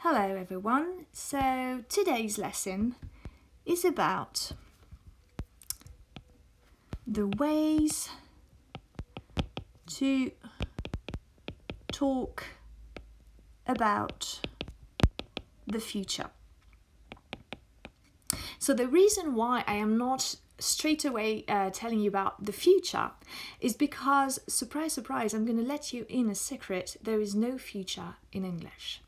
Hello everyone, so today's lesson is about the ways to talk about the future. So the reason why I am not straight away telling you about the future is because, surprise, surprise, I'm going to let you in a secret, there is no future in English.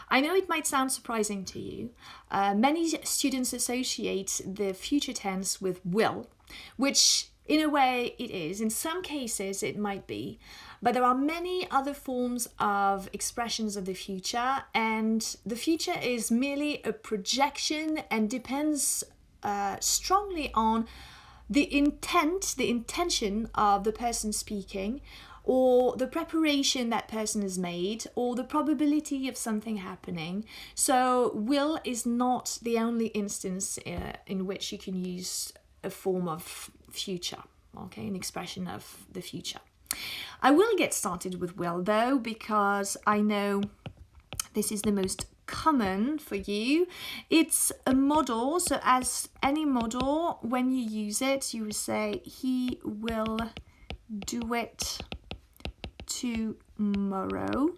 I know it might sound surprising to you. Many students associate the future tense with will, which in a way it is. In some cases it might be, but there are many other forms of expressions of the future, and the future is merely a projection and depends strongly on the intention of the person speaking, or the preparation that person has made, or the probability of something happening. So will is not the only instance in which you can use a form of future, okay, an expression of the future. I will get started with will though, because I know this is the most common for you. It's a model, so as any model, when you use it, you will say, he will do it tomorrow.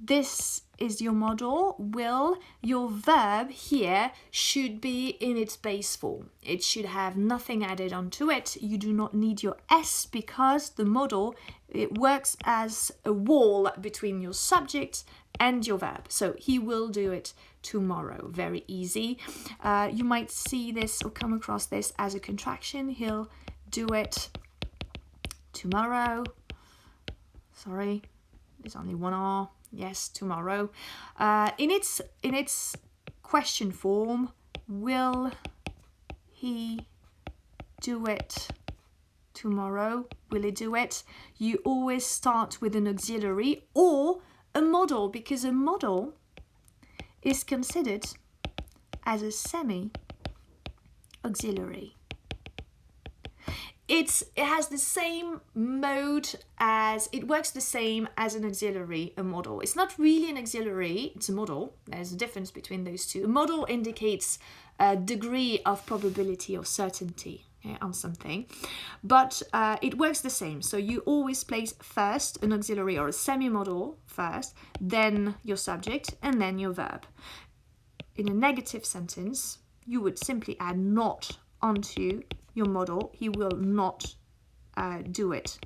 This is your model, will. Your verb here should be in its base form. It should have nothing added onto it. You do not need your S because the model, it works as a wall between your subject and your verb. So he will do it tomorrow. Very easy. You might see this or come across this as a contraction. He'll do it tomorrow. Sorry, there's only one R. Yes, tomorrow. In its question form, will he do it tomorrow? Will he do it? You always start with an auxiliary or a model, because a model is considered as a semi-auxiliary. It has the same mode as, it works the same as an auxiliary, a model. It's not really an auxiliary, it's a model. There's a difference between those two. A model indicates a degree of probability or certainty, okay, on something, but it works the same. So you always place first an auxiliary or a semi-model first, then your subject, and then your verb. In a negative sentence, you would simply add not onto your model. He will not do it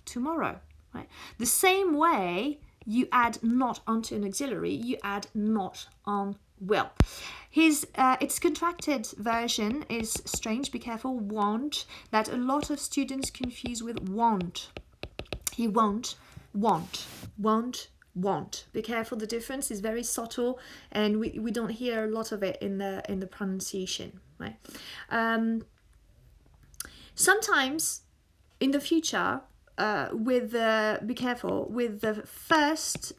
tomorrow. Right? The same way you add not onto an auxiliary, you add not on will. Its contracted version is strange, be careful, won't, that a lot of students confuse with want. He won't, want, want. Be careful, the difference is very subtle, and we don't hear a lot of it in the pronunciation. Right? Sometimes in the future, be careful, with the first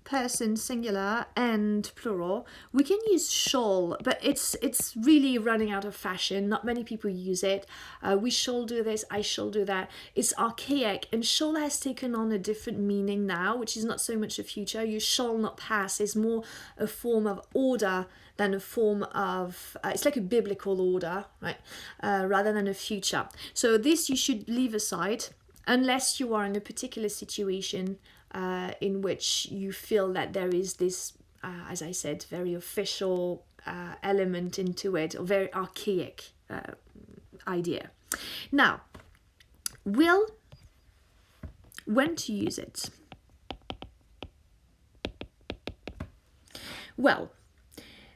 person singular and plural, we can use shall, but it's really running out of fashion. Not many people use it. We shall do this, I shall do that. It's archaic, and shall has taken on a different meaning now, which is not so much a future. You shall not pass is more a form of order than a form of, it's like a biblical order, right? Rather than a future. So this you should leave aside, unless you are in a particular situation in which you feel that there is this, as I said, very official element into it, or very archaic idea. Now, will, when to use it? Well,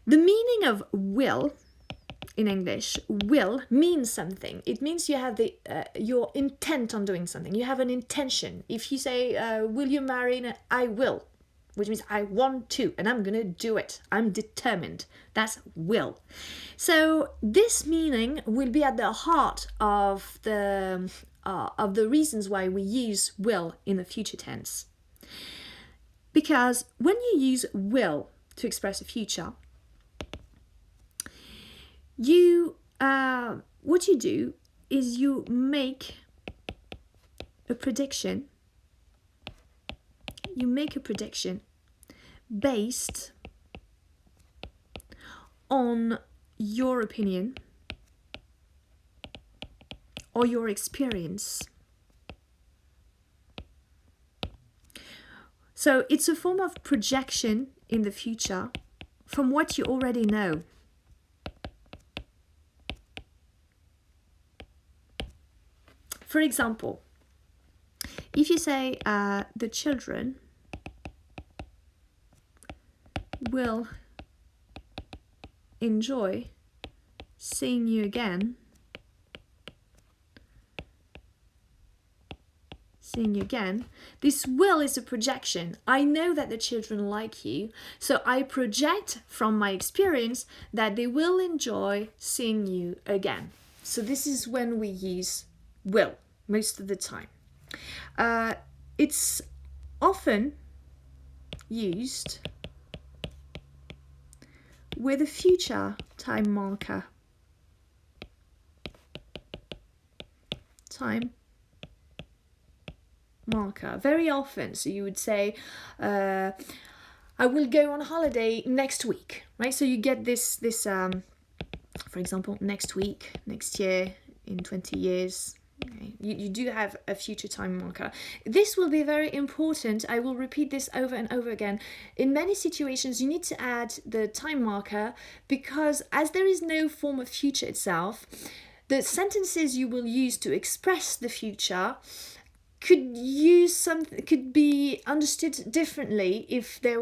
the meaning of will in English, will means something. It means you have your intent on doing something. You have an intention. If you say, will you marry? I will, which means I want to, and I'm going to do it. I'm determined. That's will. So this meaning will be at the heart of the reasons why we use will in the future tense. Because when you use will to express a future, what you do is you make a prediction. based on your opinion or your experience. So it's a form of projection in the future from what you already know. For example, if you say the children will enjoy seeing you again, this will is a projection. I know that the children like you, so I project from my experience that they will enjoy seeing you again. So this is when we use will most of the time. It's often used with a future time marker. Very often. So you would say, I will go on holiday next week, right? So you get this for example, next week, next year, in 20 years. Okay. You do have a future time marker. This will be very important. I will repeat this over and over again. In many situations, you need to add the time marker because as there is no form of future itself, the sentences you will use to express the future could be understood differently if there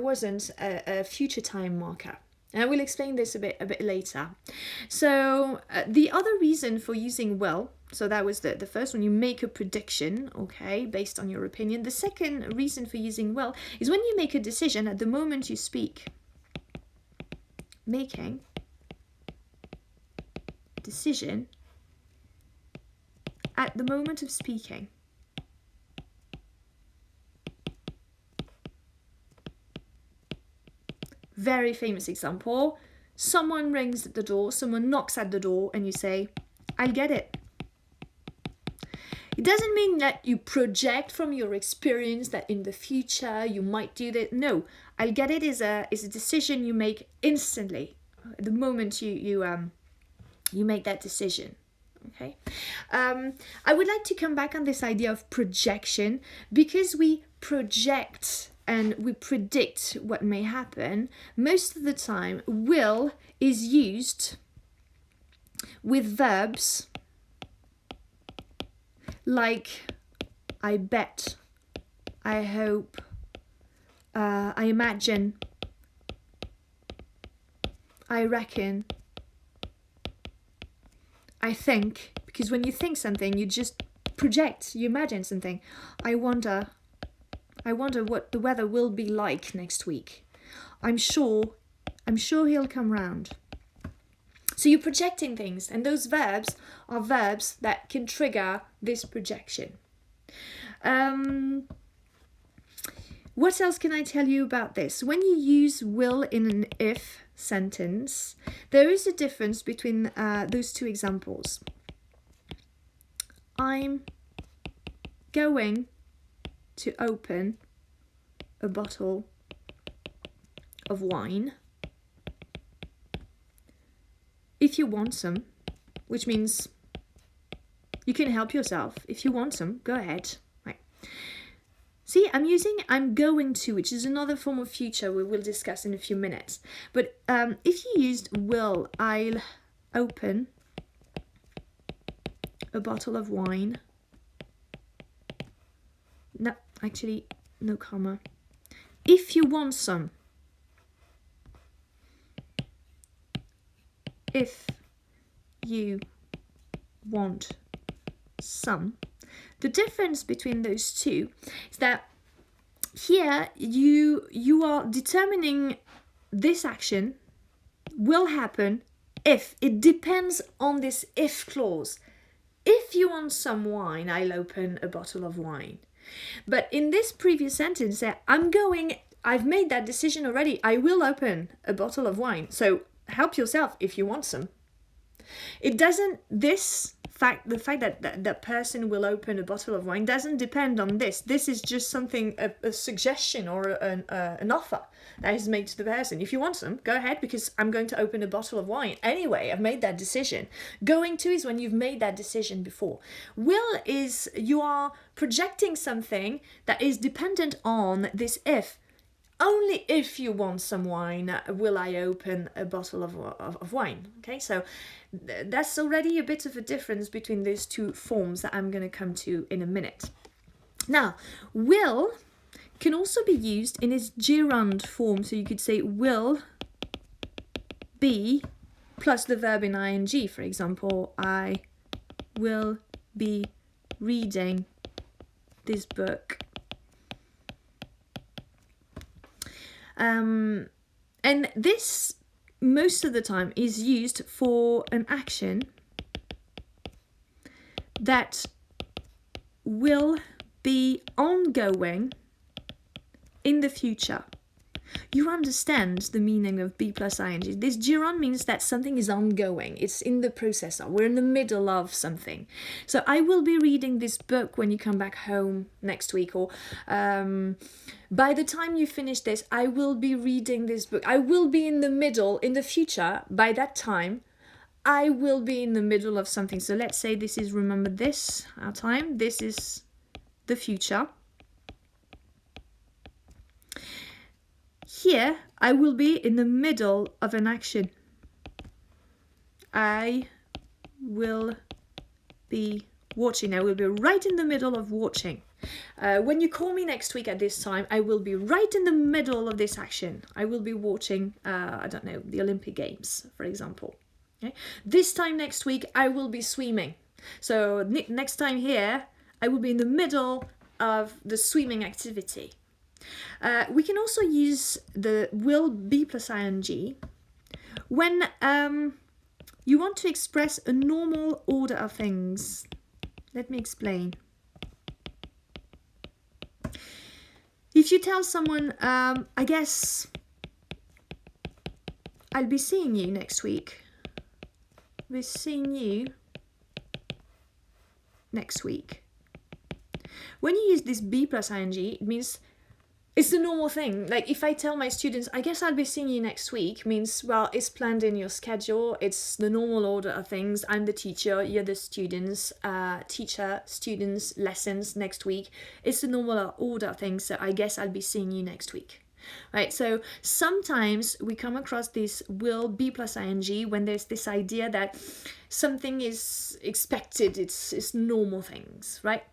wasn't a future time marker. And I will explain this a bit later. So the other reason for using will, so that was the first one, you make a prediction, okay, based on your opinion. The second reason for using will is when you make a decision at the moment you speak. Making decision at the moment of speaking. Very famous example. Someone rings at the door, someone knocks at the door, and you say, I'll get it. It doesn't mean that you project from your experience that in the future you might do that. No, I'll get it is a decision you make instantly, at the moment you make that decision. Okay, I would like to come back on this idea of projection because we project and we predict what may happen. Most of the time, will is used with verbs like I bet, I hope, I imagine, I reckon, I think. Because when you think something, you just project, you imagine something. I wonder what the weather will be like next week. I'm sure he'll come round. So you're projecting things, and those verbs are verbs that can trigger this projection. What else can I tell you about this? When you use will in an if sentence, there is a difference between those two examples. I'm going to open a bottle of wine if you want some, which means you can help yourself. If you want some, go ahead. Right. See, I'm using I'm going to, which is another form of future we will discuss in a few minutes. But if you used will, I'll open a bottle of wine. No, actually, no comma. If you want some. If you want some. The difference between those two is that here you are determining this action will happen if. It depends on this if clause. If you want some wine, I'll open a bottle of wine. But in this previous sentence, I've made that decision already. I will open a bottle of wine. So help yourself if you want some. This the fact that that person will open a bottle of wine doesn't depend on this. This is just something, a suggestion or an offer that is made to the person. If you want some, go ahead, because I'm going to open a bottle of wine. Anyway, I've made that decision. Going to is when you've made that decision before. Will is you are projecting something that is dependent on this if. Only if you want some wine will I open a bottle of wine. Okay, so that's already a bit of a difference between these two forms that I'm going to come to in a minute. Now, will can also be used in its gerund form. So you could say will be plus the verb in ing. For example, I will be reading this book. And this, most of the time, is used for an action that will be ongoing in the future. You understand the meaning of be plus ing. This gerund means that something is ongoing. It's in the process. We're in the middle of something. So I will be reading this book when you come back home next week, or by the time you finish this, I will be reading this book. I will be in the middle, in the future. By that time, I will be in the middle of something. So let's say this is, remember this, our time. This is the future. Here, I will be in the middle of an action. I will be watching. I will be right in the middle of watching. When you call me next week at this time, I will be right in the middle of this action. I will be watching, I don't know, the Olympic Games, for example. Okay? This time next week, I will be swimming. So next time here, I will be in the middle of the swimming activity. We can also use the will be plus ing when you want to express a normal order of things. Let me explain. If you tell someone, I guess I'll be seeing you next week. We're seeing you next week. When you use this be plus ing, it means it's the normal thing. Like if I tell my students, I guess I'll be seeing you next week, means, well, it's planned in your schedule. It's the normal order of things. I'm the teacher, you're the students, teacher, students, lessons next week. It's the normal order of things. So I guess I'll be seeing you next week. Right, so sometimes we come across this will be plus ing when there's this idea that something is expected, it's normal things, right?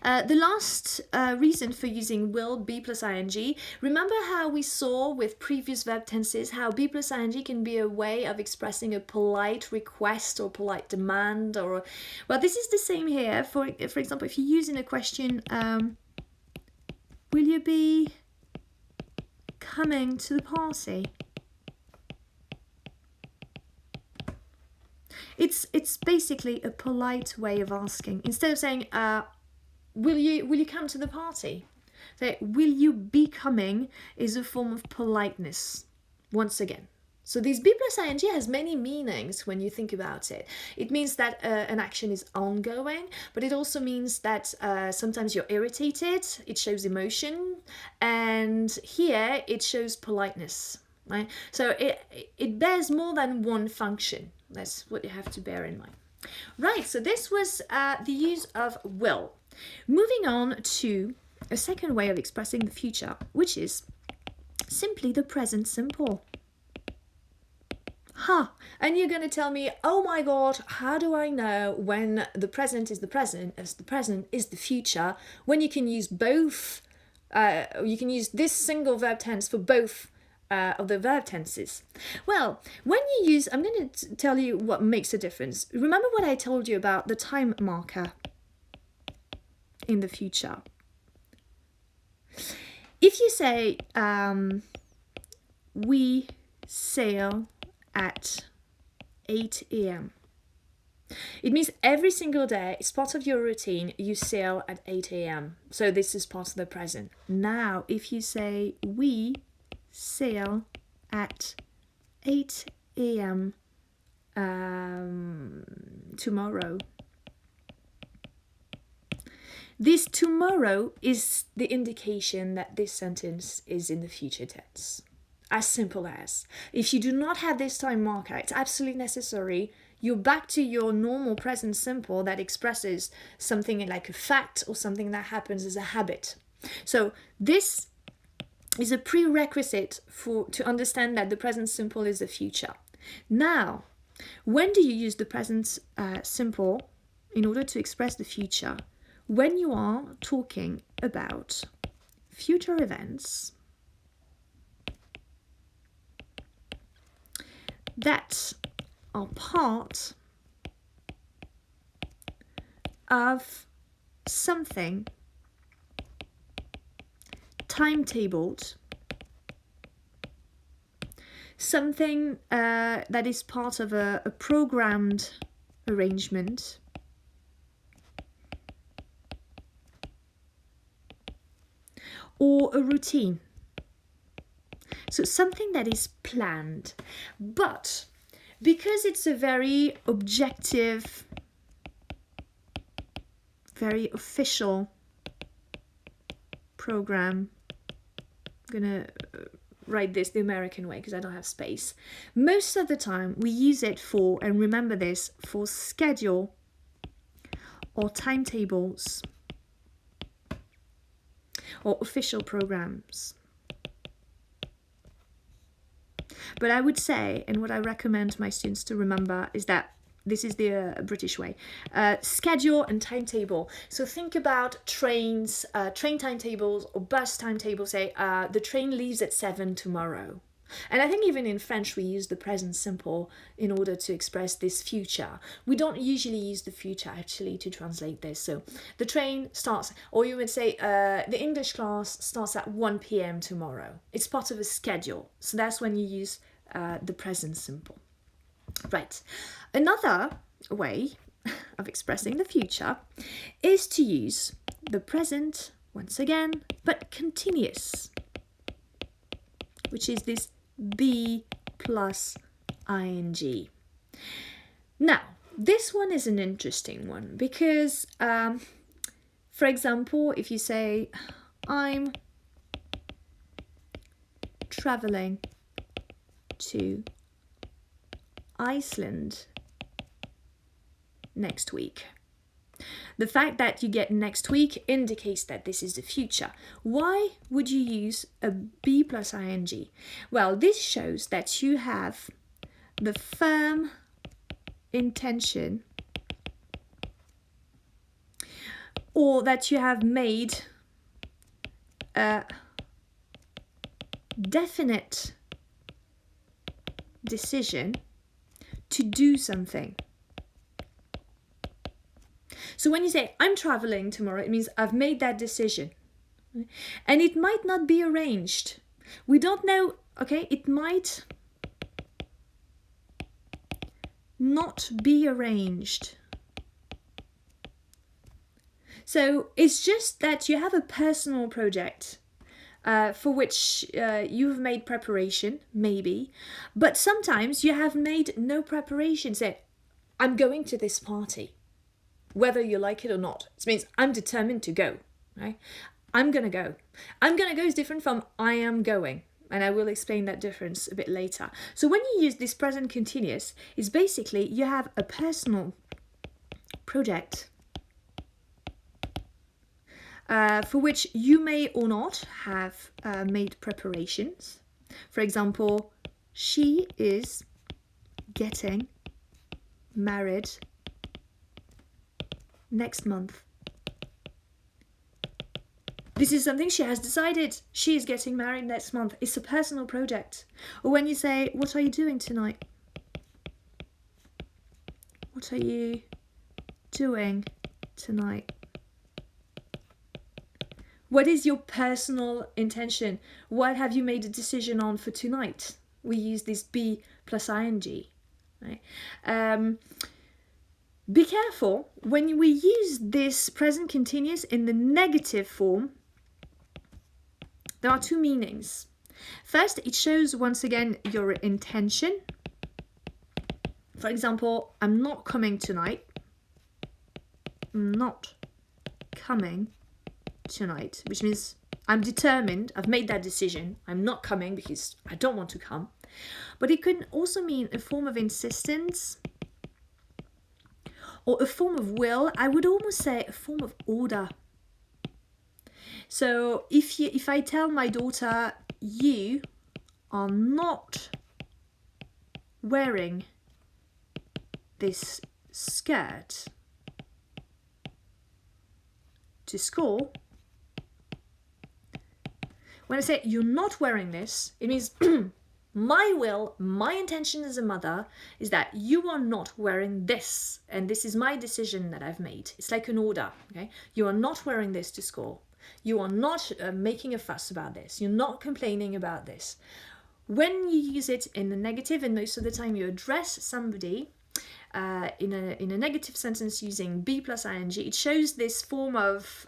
The last reason for using will be plus ing, remember how we saw with previous verb tenses how be plus ing can be a way of expressing a polite request or polite demand, or, well, this is the same here. For example, if you use in a question, will you be coming to the party? It's basically a polite way of asking. Instead of saying, will you come to the party? So, will you be coming is a form of politeness, once again. So this be plus ing has many meanings when you think about it. It means that an action is ongoing, but it also means that sometimes you're irritated, it shows emotion, and here it shows politeness, right? So it bears more than one function. That's what you have to bear in mind. Right, so this was the use of will. Moving on to a second way of expressing the future, which is simply the present simple. And you're going to tell me, oh my God, how do I know when the present is the present as the present is the future, when you can use both, you can use this single verb tense for both of the verb tenses? Well, when you use, I'm going to tell you what makes a difference. Remember what I told you about the time marker in the future. If you say, we sail at 8 a.m. It means every single day, it's part of your routine, you sail at 8 a.m. So this is part of the present. Now, if you say, we sail at 8 a.m. tomorrow. This tomorrow is the indication that this sentence is in the future tense. As simple as. If you do not have this time marker, it's absolutely necessary. You're back to your normal present simple that expresses something like a fact or something that happens as a habit. So this is a prerequisite to understand that the present simple is the future. Now, when do you use the present simple in order to express the future? When you are talking about future events that are part of something timetabled, something that is part of a programmed arrangement, or a routine. So something that is planned, but because it's a very objective, very official program, I'm gonna write this the American way because I don't have space. Most of the time we use it for, and remember this, for schedule or timetables or official programs. But I would say, and what I recommend my students to remember is that this is the British way. Schedule and timetable. So think about trains, train timetables or bus timetables. Say the train leaves at 7 tomorrow. And I think even in French we use the present simple in order to express this future. We don't usually use the future actually to translate this. So the train starts, or you would say the English class starts at 1 p.m. tomorrow. It's part of a schedule. So that's when you use the present simple. Right. Another way of expressing the future is to use the present once again, but continuous, which is this be plus ing. Now, this one is an interesting one because, for example, if you say, I'm traveling to Iceland next week. The fact that you get next week indicates that this is the future. Why would you use a be plus ing? Well, this shows that you have the firm intention, or that you have made a definite decision to do something. So when you say, I'm traveling tomorrow, it means I've made that decision. And it might not be arranged. We don't know, okay? It might not be arranged. So it's just that you have a personal project for which you've made preparation, maybe, but sometimes you have made no preparation. Say, I'm going to this party, whether you like it or not. It means I'm determined to go, right? I'm gonna go. I'm gonna go is different from I am going, and I will explain that difference a bit later. So when you use this present continuous, it's basically you have a personal project for which you may or not have made preparations. For example, she is getting married next month. This is something she has decided. She is getting married next month. It's a personal project. Or when you say, what are you doing tonight? What are you doing tonight? What is your personal intention? What have you made a decision on for tonight? We use this be plus ing. Right? Be careful when we use this present continuous in the negative form. There are two meanings. First, it shows once again your intention. For example, I'm not coming tonight. I'm not coming tonight, which means I'm determined, I've made that decision, I'm not coming because I don't want to come. But it can also mean a form of insistence or a form of will. I would almost say a form of order. So if I tell my daughter, you are not wearing this skirt to school, when I say you're not wearing this, it means my will, my intention as a mother is that you are not wearing this, and this is my decision that I've made. It's like an order, okay? You are not wearing this to school. You are not making a fuss about this. You're not complaining about this. When you use it in the negative, and most of the time you address somebody in a negative sentence using be plus ing, it shows this form of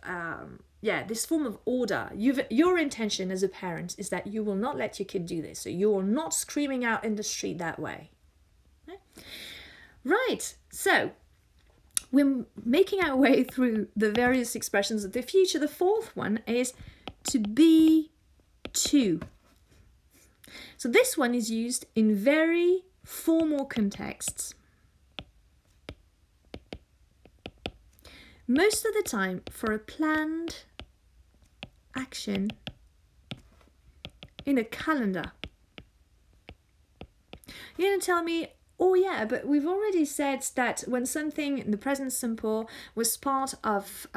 this form of order. Your intention as a parent is that you will not let your kid do this, so you are not screaming out in the street that way. Okay? Right, so we're making our way through the various expressions of the future. The fourth one is to be to. So this one is used in very formal contexts. Most of the time for a planned action in a calendar. You're going to tell me, oh yeah, but we've already said that when something in the present simple was part of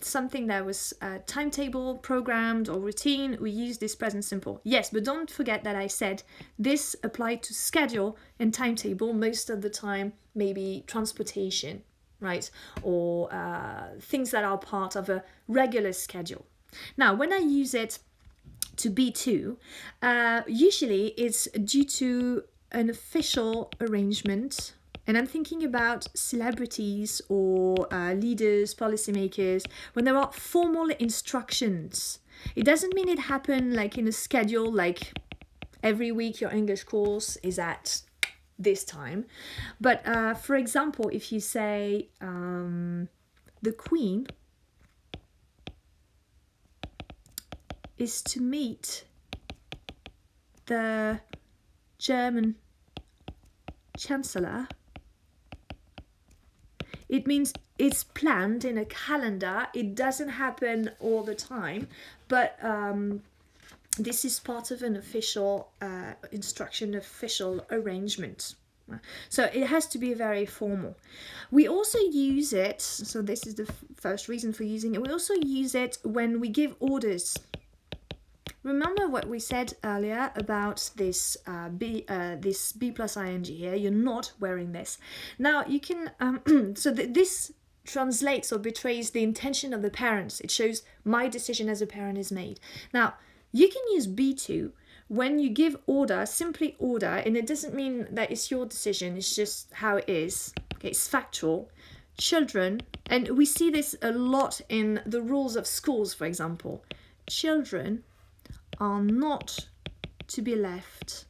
something that was timetable, programmed or routine, we use this present simple. Yes, but don't forget that I said this applied to schedule and timetable most of the time, maybe transportation, right? Or things that are part of a regular schedule. Now, when I use it to be to, usually it's due to an official arrangement, and I'm thinking about celebrities or leaders, policymakers, when there are formal instructions. It doesn't mean it happened like in a schedule, like every week your English course is at this time. But for example, if you say the Queen is to meet the German Chancellor, it means it's planned in a calendar. It doesn't happen all the time, but this is part of an official instruction, official arrangement. So it has to be very formal. We also use it, so this is the first reason for using it, we also use it when we give orders. Remember what we said earlier about this B plus ing here. You're not wearing this. Now you can, this translates or betrays the intention of the parents. It shows my decision as a parent is made. Now, you can use be to when you give order, simply order, and it doesn't mean that it's your decision, it's just how it is. Okay, it's factual. Children, and we see this a lot in the rules of schools, for example. Children are not to be left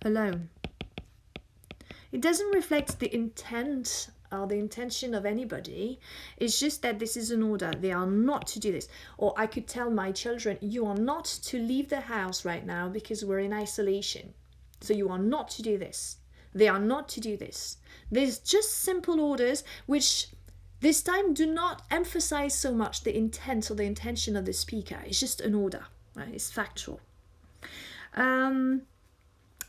alone. It doesn't reflect the intent or the intention of anybody. It's just that this is an order. They are not to do this. Or I could tell my children, you are not to leave the house right now because we're in isolation. So you are not to do this. They are not to do this. There's just simple orders which this time do not emphasize so much the intent or the intention of the speaker. It's just an order. Right? It's factual. Now,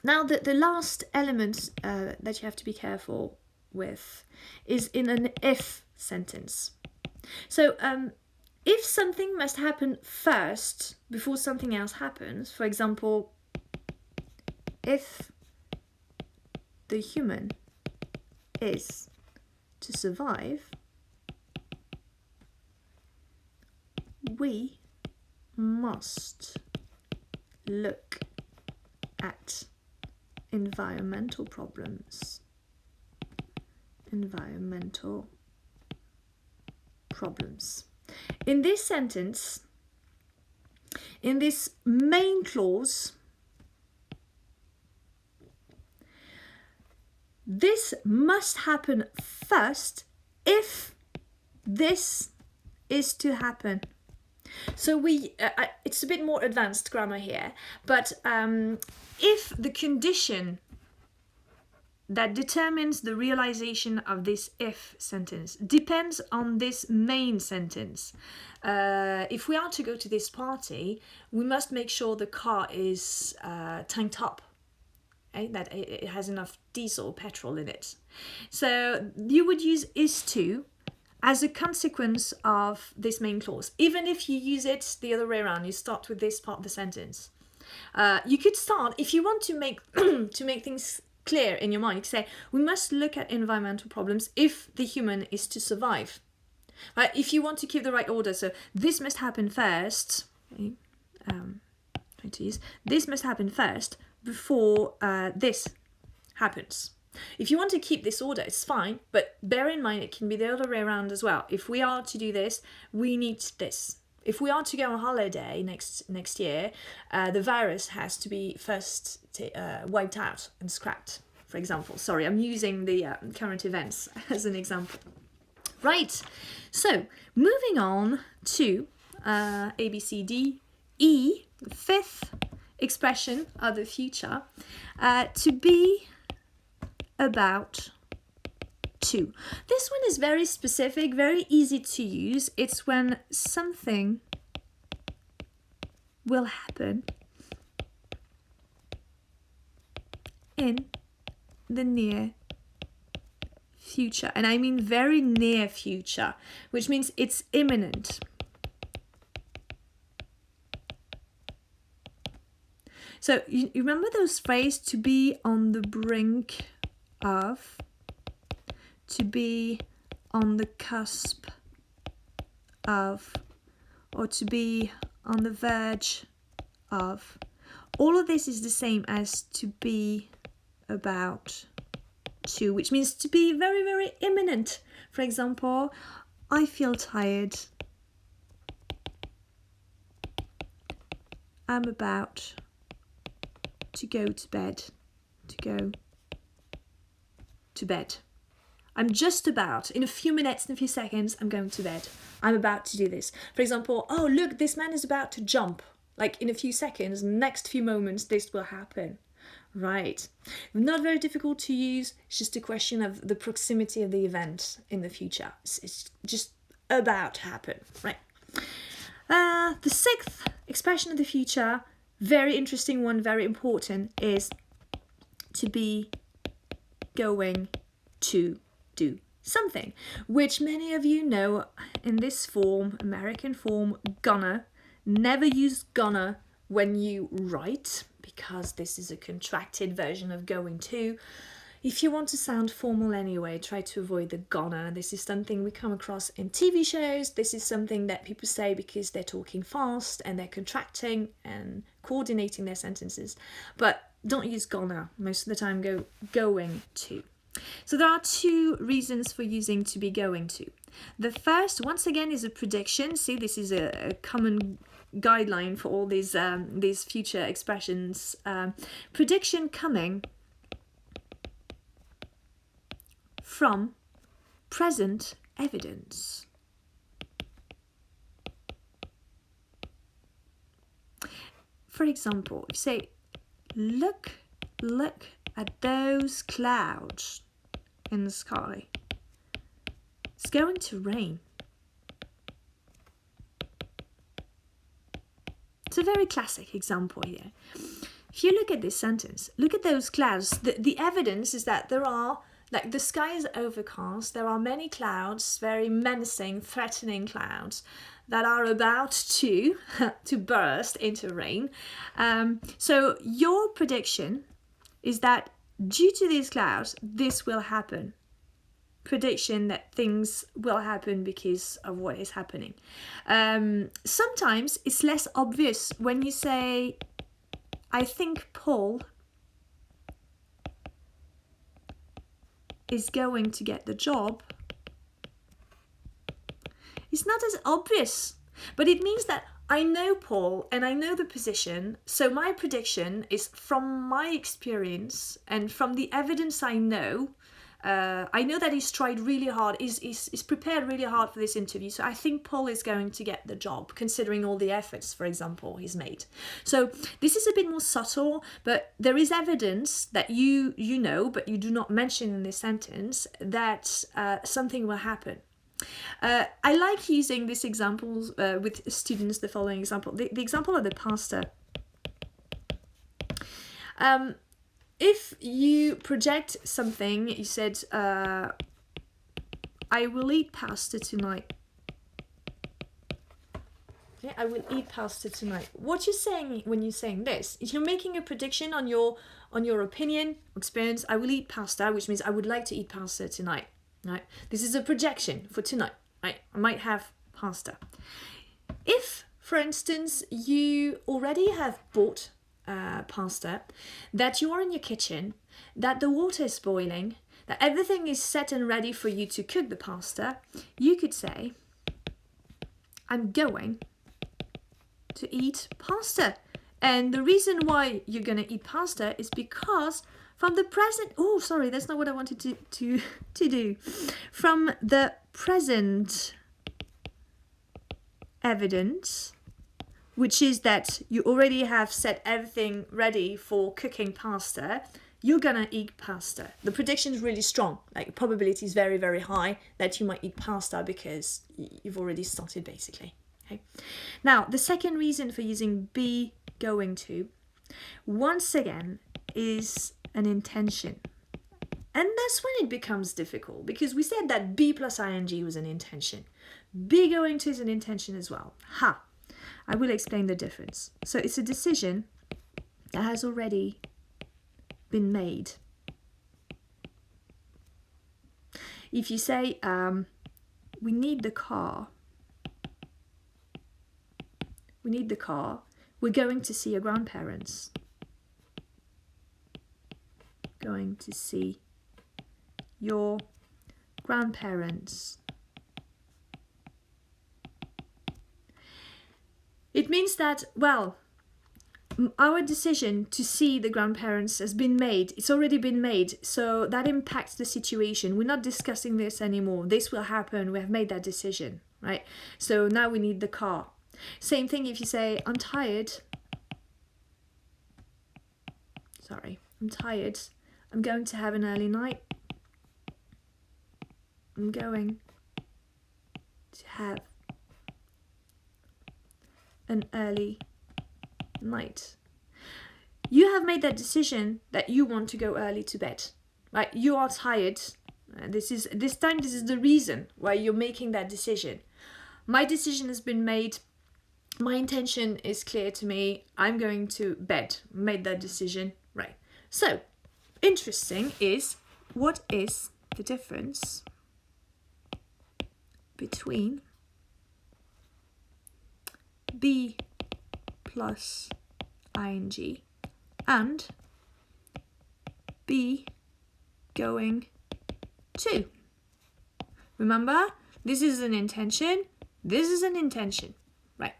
the last element that you have to be careful with is in an if sentence. So if something must happen first before something else happens, for example, if the human is to survive, we must look at environmental problems. Environmental problems. In this sentence, in this main clause, this must happen first if this is to happen. So it's a bit more advanced grammar here, but if the condition that determines the realization of this if sentence depends on this main sentence. If we are to go to this party, we must make sure the car is tanked up, okay? That it has enough diesel, petrol in it. So you would use is to as a consequence of this main clause. Even if you use it the other way around, you start with this part of the sentence. You could start, if you want to make to make things clear in your mind, you could say, we must look at environmental problems if the human is to survive. Right? If you want to keep the right order, so this must happen first, okay? Trying to use, this must happen first before this happens. If you want to keep this order, it's fine, but bear in mind it can be the other way around as well. If we are to do this, we need this. If we are to go on holiday next year, the virus has to be first wiped out and scrapped, for example. Sorry, I'm using the current events as an example. Right, so moving on to A, B, C, D, E, the fifth expression of the future, to be about to. This one is very specific, very easy to use. It's when something will happen in the near future. And I mean very near future, which means it's imminent. So you remember those phrases, to be on the brink of, to be on the cusp of, or to be on the verge of. All of this is the same as to be about to, which means to be very, very imminent. For example, I feel tired. I'm about to go to bed. To go to bed. I'm just about, in a few minutes, in a few seconds, I'm going to bed. I'm about to do this. For example, oh, look, this man is about to jump. Like in a few seconds, next few moments, this will happen. Right. Not very difficult to use. It's just a question of the proximity of the event in the future. It's just about to happen. Right. The sixth expression of the future, very interesting one, very important, is to be going to do something, which many of you know in this form, American form, gonna. Never use gonna when you write, because this is a contracted version of going to. If you want to sound formal anyway, try to avoid the gonna. This is something we come across in TV shows. This is something that people say because they're talking fast and they're contracting and coordinating their sentences. But don't use gonna. Most of the time go going to. So there are two reasons for using to be going to. The first, once again, is a prediction. See, this is a common guideline for all these future expressions. Prediction coming from present evidence. For example, if you say, look at those clouds in the sky. It's going to rain. It's a very classic example here. If you look at this sentence, look at those clouds. The evidence is that there are, like, the sky is overcast. There are many clouds, very menacing, threatening clouds that are about to burst into rain. So your prediction is that due to these clouds, this will happen. Prediction that things will happen because of what is happening. Sometimes it's less obvious when you say, I think Paul is going to get the job. It's not as obvious, but it means that I know Paul and I know the position, so my prediction is from my experience and from the evidence I know. I know that he's tried really hard, he's prepared really hard for this interview, so I think Paul is going to get the job, considering all the efforts, for example, he's made. So this is a bit more subtle, but there is evidence that you know, but you do not mention in this sentence, that something will happen. I like using this example with students, the following example. The example of the pasta. If you project something, you said, I will eat pasta tonight. Okay, I will eat pasta tonight. What you're saying when you're saying this is you're making a prediction on your opinion, experience. I will eat pasta, which means I would like to eat pasta tonight. Right? This is a projection for tonight. Right? I might have pasta. If, for instance, you already have bought pasta, that you are in your kitchen, that the water is boiling, that everything is set and ready for you to cook the pasta, you could say, I'm going to eat pasta. And the reason why you're going to eat pasta is because from the present... Oh, sorry, that's not what I wanted to do. From the present evidence, which is that you already have set everything ready for cooking pasta, you're gonna eat pasta. The prediction is really strong. Like, probability is very, very high that you might eat pasta because you've already started, basically. Okay. Now, the second reason for using be going to, once again, is an intention. And that's when it becomes difficult, because we said that be plus ing was an intention. Be going to is an intention as well. Ha! I will explain the difference. So it's a decision that has already been made. If you say, we need the car. We need the car. We're going to see your grandparents. Going to see your grandparents. It means that, well, our decision to see the grandparents has been made. It's already been made. So that impacts the situation. We're not discussing this anymore. This will happen. We have made that decision, right? So now we need the car. Same thing if you say, I'm tired. Sorry, I'm tired. I'm going to have an early night. I'm going to have an early night. You have made that decision that you want to go early to bed, right? You are tired. This is the reason why you're making that decision. My decision has been made. My intention is clear to me. I'm going to bed. Made that decision, right? So, interesting is, what is the difference between be plus ing and be going to? Remember, this is an intention, this is an intention, right?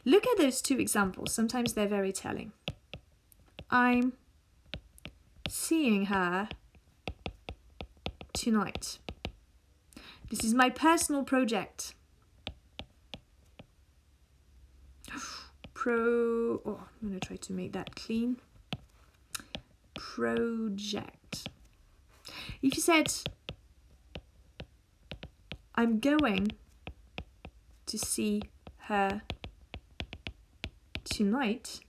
Look at those two examples. Sometimes they're very telling. I'm seeing her tonight. This is my personal project. I'm going to try to make that clean. Project. If you said, I'm going to see her tonight,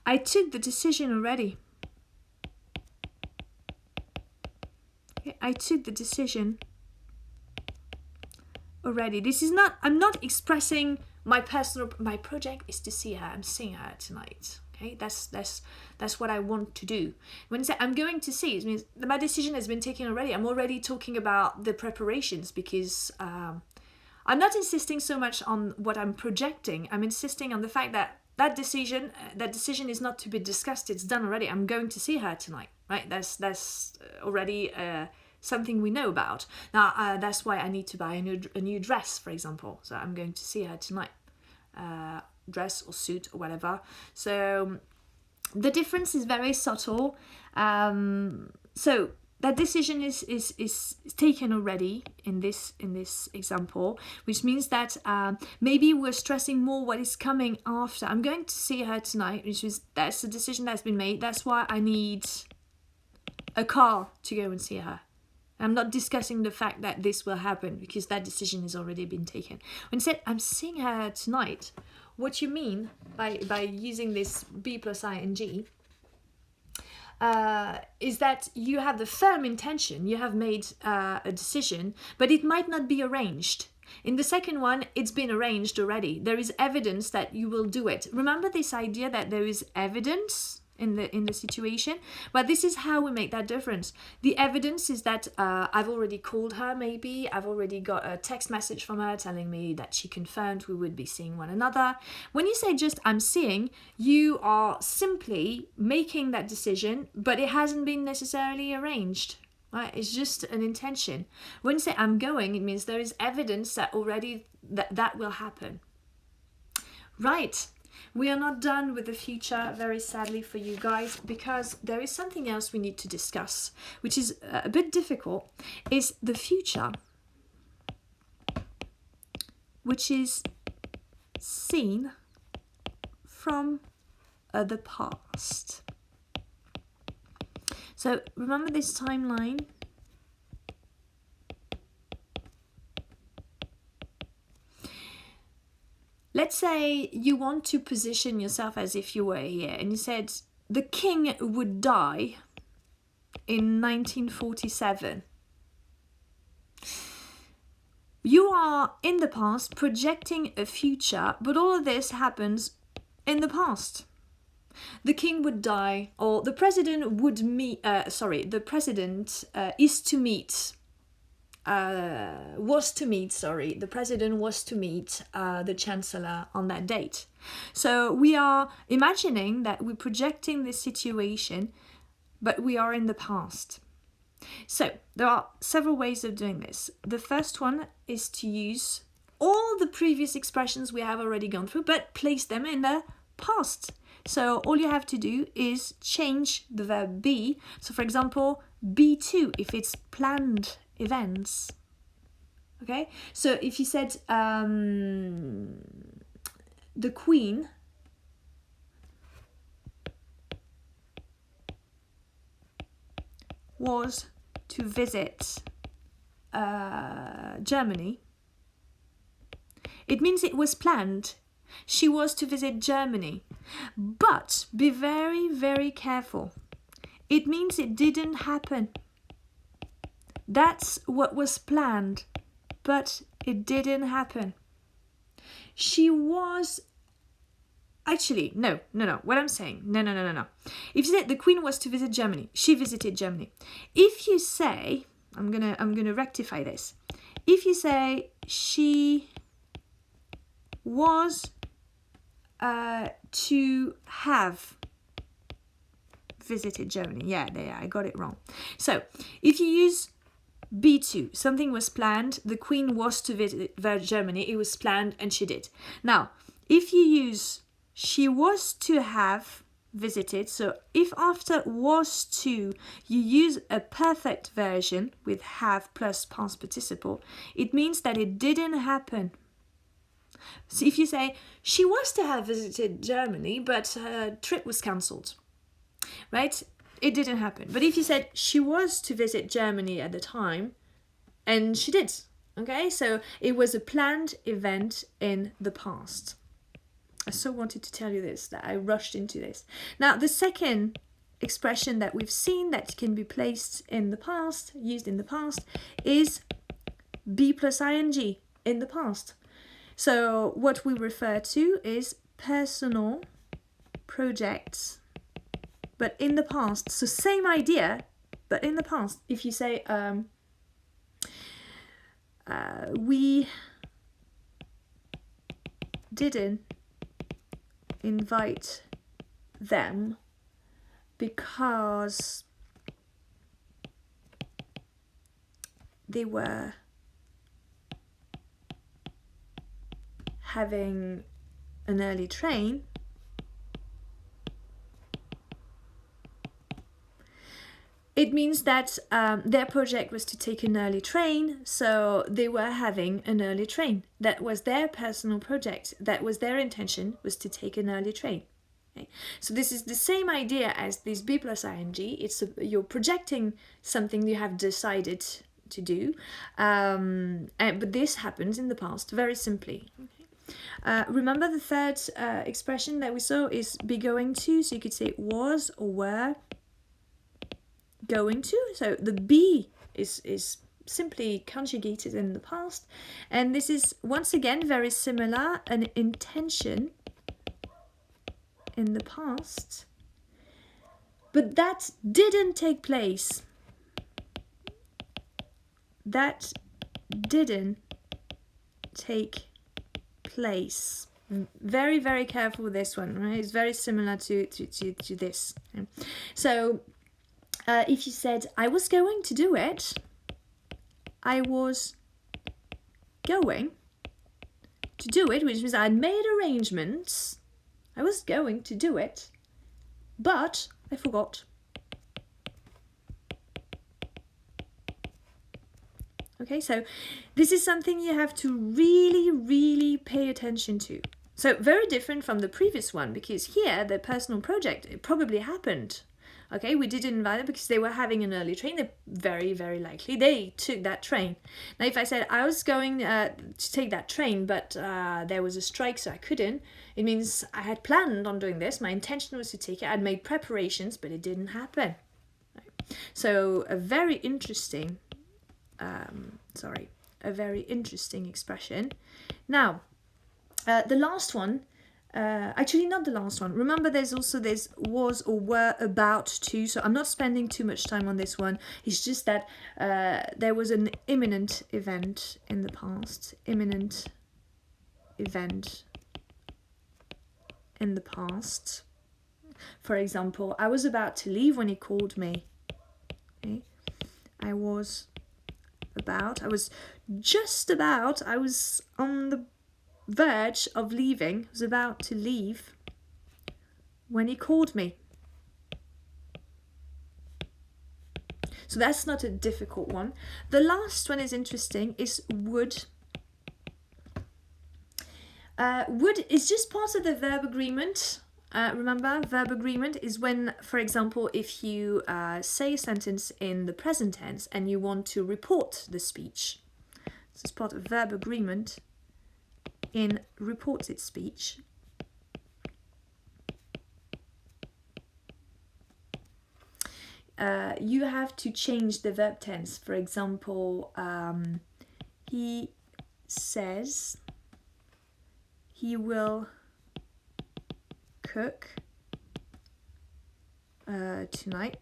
I took the decision already. I took the decision already. This is not, I'm not expressing my project is to see her. I'm seeing her tonight. Okay, that's what I want to do. When I say I'm going to see, it means my decision has been taken already. I'm already talking about the preparations, because I'm not insisting so much on what I'm projecting. I'm insisting on the fact that that decision is not to be discussed. It's done already. I'm going to see her tonight. Right? That's already something we know about. Now that's why I need to buy a new dress, for example. So I'm going to see her tonight. dress or suit or whatever. So the difference is very subtle. So that decision is taken already in this example, which means that maybe we're stressing more what is coming after. I'm going to see her tonight, that's a decision that's been made. That's why I need a car to go and see her. I'm not discussing the fact that this will happen because that decision has already been taken. When said I'm seeing her tonight, what you mean by using this be plus ing is that you have the firm intention, you have made a decision, but it might not be arranged. In the second one, it's been arranged already. There is evidence that you will do it. Remember this idea that there is evidence in the situation? But this is how we make that difference. The evidence is that I've already called her, maybe. I've already got a text message from her telling me that she confirmed we would be seeing one another. When you say just I'm seeing, you are simply making that decision, but it hasn't been necessarily arranged. Right? It's just an intention. When you say I'm going, it means there is evidence that already that will happen. Right. We are not done with the future, very sadly for you guys, because there is something else we need to discuss, which is a bit difficult, is the future, which is seen from the past. So remember this timeline? Let's say you want to position yourself as if you were here and you said the king would die in 1947. You are in the past projecting a future, but all of this happens in the past. The king would die, or the president would meet, the president was to meet the chancellor on that date. So we are imagining that we're projecting this situation, but we are in the past. So there are several ways of doing this. The first one is to use all the previous expressions we have already gone through, but place them in the past. So all you have to do is change the verb be. So for example, be to, if it's planned events. Okay, so if you said the Queen was to visit Germany, it means it was planned. She was to visit Germany. But be very, very careful. It means it didn't happen. That's what was planned, but it didn't happen. She was... Actually, no. What I'm saying, no. If you say the Queen was to visit Germany, she visited Germany. If you say, I'm gonna rectify this. If you say she was to have visited Germany, yeah, I got it wrong. So if you use be to, something was planned, the Queen was to visit Germany, it was planned and she did. Now, if you use she was to have visited, so if after was to you use a perfect version with have plus past participle, it means that it didn't happen. So if you say she was to have visited Germany, but her trip was cancelled, right? It didn't happen. But if you said she was to visit Germany at the time, and she did, okay? So it was a planned event in the past. I so wanted to tell you this, that I rushed into this. Now, the second expression that we've seen that can be placed in the past, used in the past, is be plus ing in the past. So what we refer to is personal projects, but in the past. So same idea, but in the past. If you say, we didn't invite them because they were having an early train, it means that their project was to take an early train, so they were having an early train. That was their personal project. That was their intention, was to take an early train. Okay? So this is the same idea as this be plus ing. You're projecting something you have decided to do, but this happens in the past, very simply. Remember the third expression that we saw is be going to, so you could say was or were going to. So the be is simply conjugated in the past, and this is once again very similar, an intention in the past, but that didn't take place. That didn't take place. Very, very careful with this one, right? It's very similar to this. So if you said, I was going to do it, I was going to do it, which means I made arrangements, I was going to do it, but I forgot. Okay, so this is something you have to really, really pay attention to. So very different from the previous one, because here the personal project, it probably happened. Okay, we didn't invite them because they were having an early train. They very, very likely they took that train. Now, if I said I was going to take that train, but there was a strike, so I couldn't, it means I had planned on doing this. My intention was to take it. I'd made preparations, but it didn't happen. So a very interesting, a very interesting expression. Now, the last one. Actually, not the last one. Remember, there's also this was or were about to. So I'm not spending too much time on this one. It's just that there was an imminent event in the past. Imminent event in the past. For example, I was about to leave when he called me. Okay? I was on the verge of leaving, was about to leave when he called me. So that's not a difficult one. The last one is interesting, is would. Would is just part of the verb agreement. Remember, verb agreement is when, for example, if you say a sentence in the present tense and you want to report the speech. This is part of verb agreement in reported speech. You have to change the verb tense. For example, he says he will cook tonight.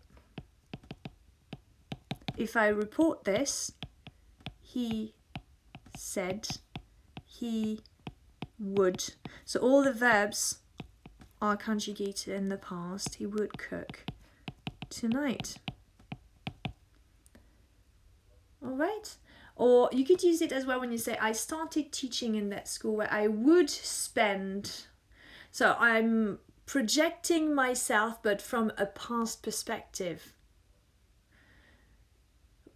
If I report this, he said he would. So all the verbs are conjugated in the past. He would cook tonight. All right. Or you could use it as well when you say, I started teaching in that school where I would spend. So I'm projecting myself, but from a past perspective.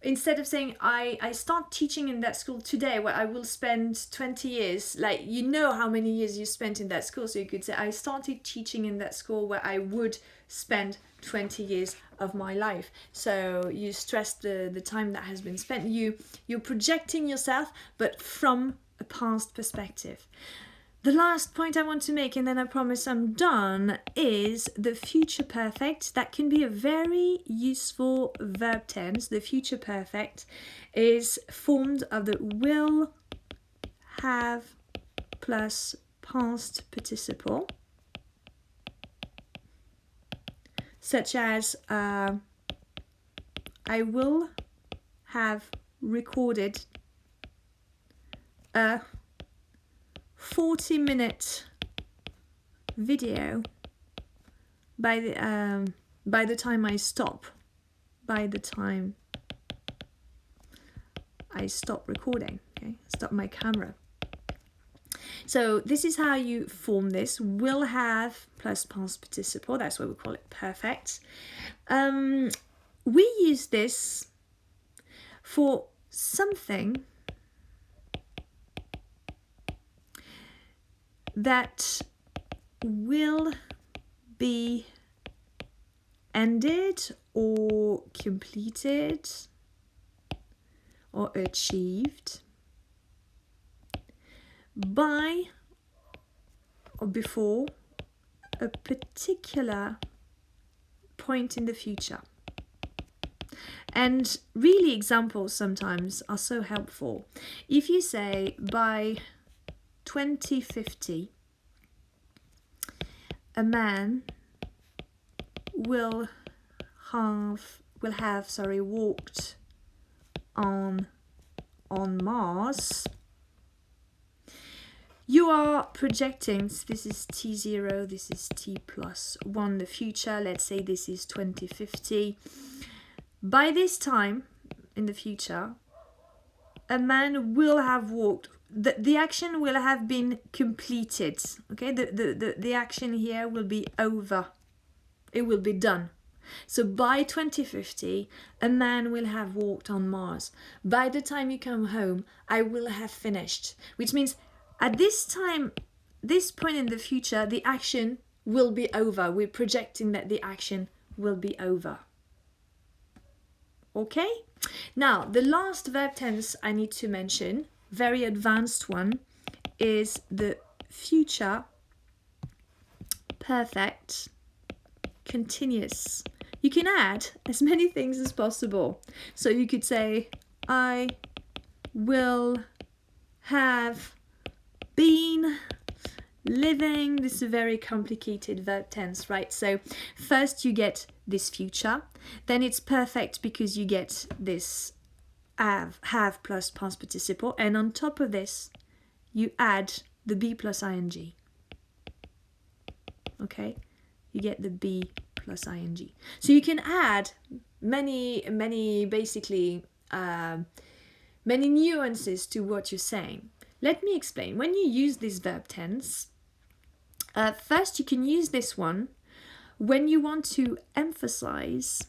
Instead of saying, I start teaching in that school today where I will spend 20 years, like you know how many years you spent in that school. So you could say, I started teaching in that school where I would spend 20 years of my life. So you stress the time that has been spent. You're projecting yourself, but from a past perspective. The last point I want to make, and then I promise I'm done, is the future perfect. That can be a very useful verb tense. The future perfect is formed of the will, have, plus past participle. Such as, I will have recorded a 40-minute video by the time I stop. By the time I stop recording, okay, stop my camera. So this is how you form this. Will have plus past participle. That's why we call it perfect. We use this for something that will be ended or completed or achieved by or before a particular point in the future. And really examples sometimes are so helpful. If you say by 2050 a man will have walked on Mars, you are projecting, so this is T0, this is T plus 1, the future. Let's say this is 2050. By this time in the future, a man will have walked, the action will have been completed. Okay, the action here will be over. It will be done. So by 2050, a man will have walked on Mars. By the time you come home, I will have finished. Which means at this time, this point in the future, the action will be over. We're projecting that the action will be over. Okay? Now, the last verb tense I need to mention, very advanced one, is the future perfect continuous. You can add as many things as possible. So you could say, I will have been living. This is a very complicated verb tense, right? So first you get this future, then it's perfect because you get this have plus past participle, and on top of this you add the be plus ing. Okay, you get the be plus ing. So you can add many basically many nuances to what you're saying. Let me explain. When you use this verb tense, first you can use this one when you want to emphasize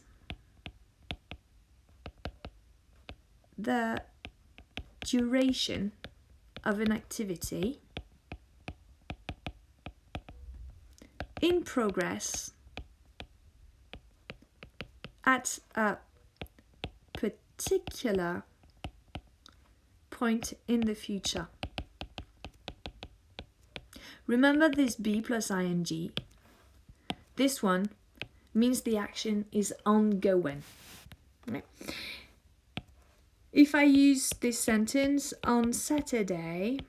the duration of an activity in progress at a particular point in the future. Remember this be plus ing. This one means the action is ongoing. Right. If I use this sentence, on Saturday,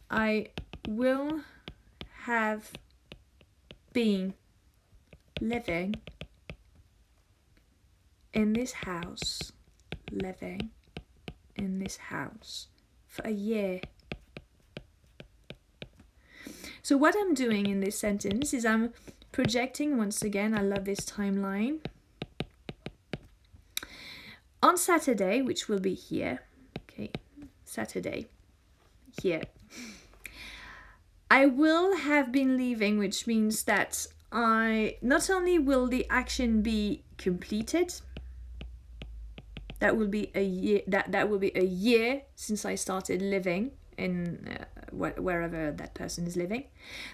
I will have been living in this house, for a year. So what I'm doing in this sentence is I'm projecting, once again, I love this timeline. On Saturday, which will be here, okay, Saturday, here, I will have been leaving, which means that not only will the action be completed, that will be a year, that will be a year since I started living in wherever that person is living,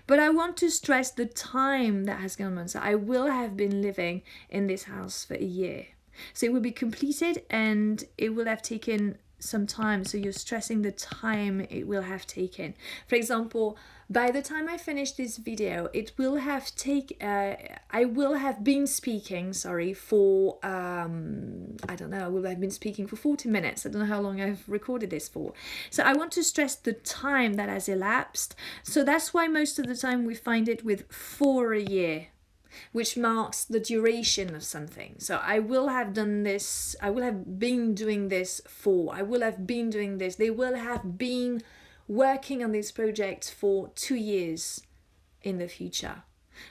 but I want to stress the time that has gone on. So I will have been living in this house for a year. So it will be completed and it will have taken some time. So you're stressing the time it will have taken. For example, by the time I finish this video, it will have I will have been speaking, for I don't know, I will have been speaking for 40 minutes. I don't know how long I've recorded this for. So I want to stress the time that has elapsed. So that's why most of the time we find it with for a year, which marks the duration of something. So I will have done this, I will have been doing this for, I will have been doing this, they will have been working on this project for 2 years in the future.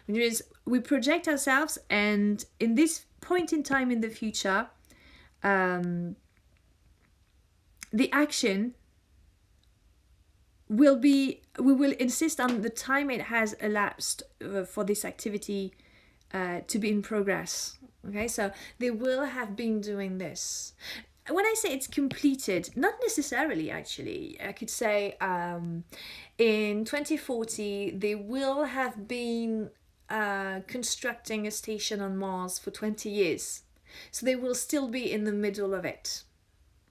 Which is, we project ourselves, and in this point in time in the future, the action we will insist on the time it has elapsed for this activity to be in progress. Okay, so they will have been doing this. When I say it's completed, not necessarily actually. I could say in 2040 they will have been constructing a station on Mars for 20 years. So they will still be in the middle of it,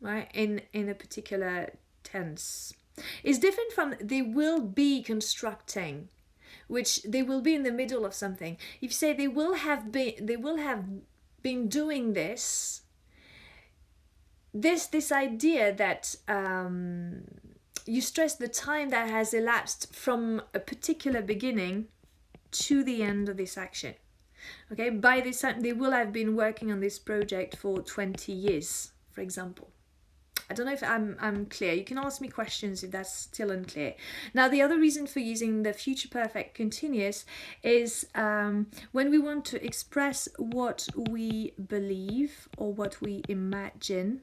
right? In a particular tense. It's different from they will be constructing, which they will be in the middle of something. If you say they will have been doing this idea that you stress the time that has elapsed from a particular beginning to the end of this action. Okay, by this time they will have been working on this project for 20 years, for example. I don't know if I'm clear. You can ask me questions if that's still unclear. Now, the other reason for using the future perfect continuous is when we want to express what we believe or what we imagine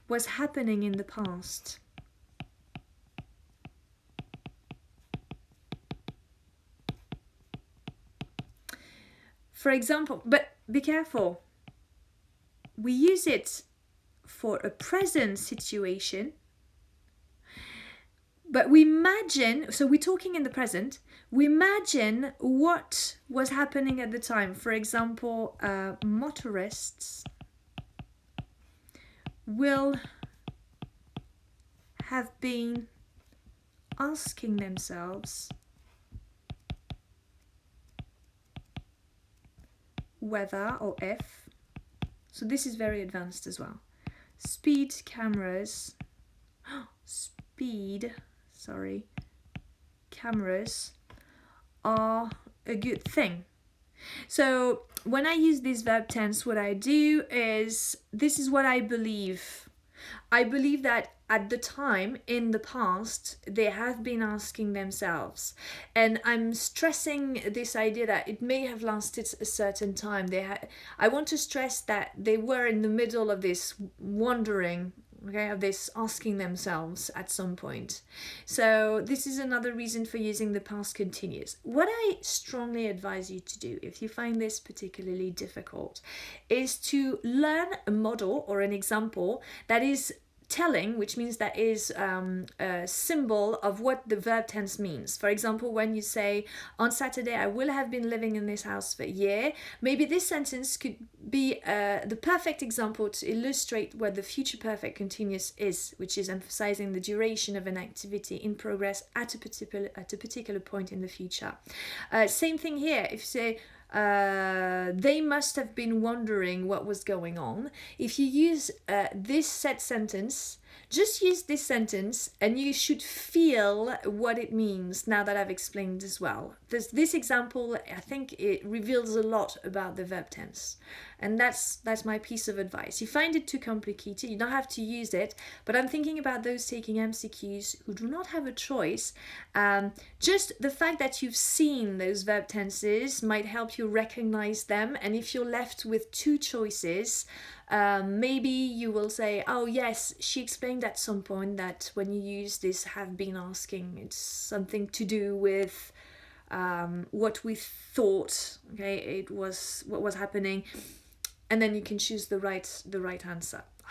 was happening in the past. For example, but be careful. We use it for a present situation, but we imagine, so we're talking in the present, we imagine what was happening at the time. For example, motorists will have been asking themselves whether or if, so this is very advanced as well. Speed cameras are a good thing. So when I use this verb tense, what I do is, this is what I believe. I believe that at the time, in the past, they have been asking themselves. And I'm stressing this idea that it may have lasted a certain time. I want to stress that they were in the middle of this wondering, okay, of this asking themselves at some point. So this is another reason for using the past continuous. What I strongly advise you to do, if you find this particularly difficult, is to learn a model or an example that is telling, which means that is a symbol of what the verb tense means. For example, when you say, on Saturday I will have been living in this house for a year, maybe this sentence could be the perfect example to illustrate what the future perfect continuous is, which is emphasizing the duration of an activity in progress at a particular point in the future. Same thing here. If you say, they must have been wondering what was going on. If you use this set sentence, just use this sentence and you should feel what it means now that I've explained as well. This example, I think it reveals a lot about the verb tense. And that's my piece of advice. You find it too complicated, you don't have to use it, but I'm thinking about those taking MCQs who do not have a choice. Just the fact that you've seen those verb tenses might help you recognize them. And if you're left with two choices, maybe you will say, oh yes, she explained at some point that when you use this have been asking, it's something to do with what we thought, okay, it was what was happening, and then you can choose the right answer.